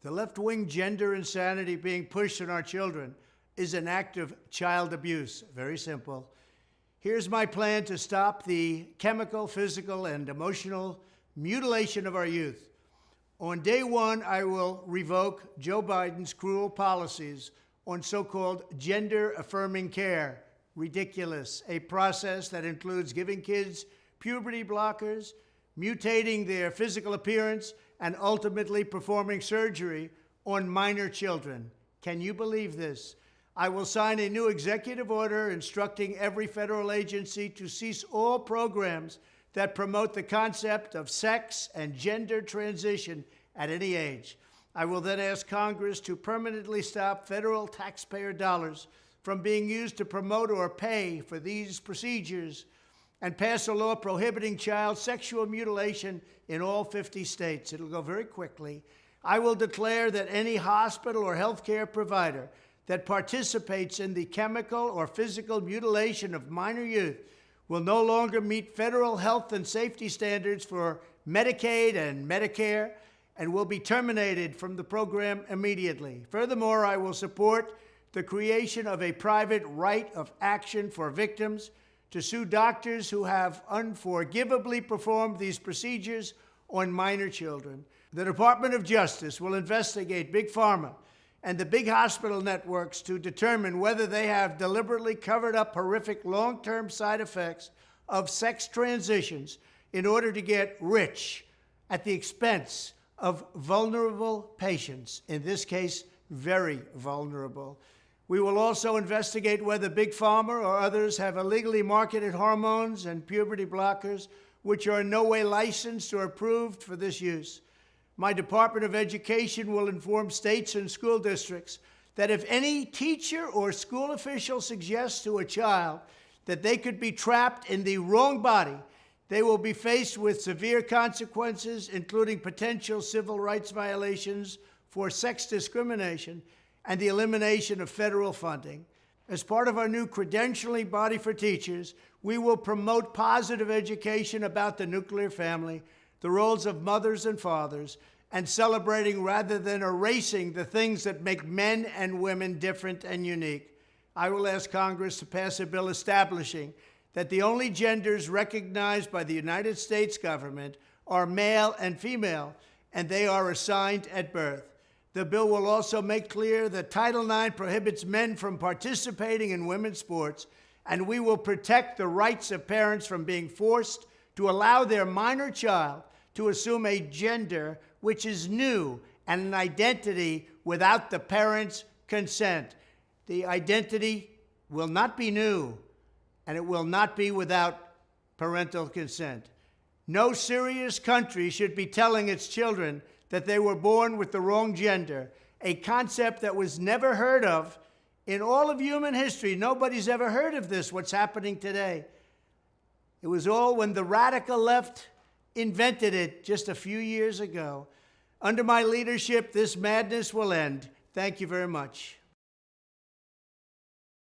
The left-wing gender insanity being pushed on our children is an act of child abuse. Very simple. Here's my plan to stop the chemical, physical, and emotional mutilation of our youth. On day one, I will revoke Joe Biden's cruel policies on so-called gender-affirming care. Ridiculous. A process that includes giving kids puberty blockers, mutating their physical appearance, and ultimately performing surgery on minor children. Can you believe this? I will sign a new executive order instructing every federal agency to cease all programs that promote the concept of sex and gender transition at any age. I will then ask Congress to permanently stop federal taxpayer dollars from being used to promote or pay for these procedures and pass a law prohibiting child sexual mutilation in all 50 states. It'll go very quickly. I will declare that any hospital or healthcare provider that participates in the chemical or physical mutilation of minor youth will no longer meet federal health and safety standards for Medicaid and Medicare and will be terminated from the program immediately. Furthermore, I will support the creation of a private right of action for victims to sue doctors who have unforgivably performed these procedures on minor children. The Department of Justice will investigate Big Pharma and the big hospital networks to determine whether they have deliberately covered up horrific long-term side effects of sex transitions in order to get rich at the expense of vulnerable patients, in this case, very vulnerable. We will also investigate whether Big Pharma or others have illegally marketed hormones and puberty blockers, which are in no way licensed or approved for this use. My Department of Education will inform states and school districts that if any teacher or school official suggests to a child that they could be trapped in the wrong body, they will be faced with severe consequences, including potential civil rights violations for sex discrimination and the elimination of federal funding. As part of our new credentialing body for teachers, we will promote positive education about the nuclear family, the roles of mothers and fathers, and celebrating rather than erasing the things that make men and women different and unique. I will ask Congress to pass a bill establishing that the only genders recognized by the United States government are male and female, and they are assigned at birth. The bill will also make clear that Title IX prohibits men from participating in women's sports, and we will protect the rights of parents from being forced to allow their minor child to assume a gender which is new and an identity without the parent's consent. The identity will not be new, and it will not be without parental consent. No serious country should be telling its children that they were born with the wrong gender, a concept that was never heard of in all of human history. Nobody's ever heard of this, what's happening today. It was all when the radical left invented it just a few years ago. Under my leadership, this madness will end. Thank you very much.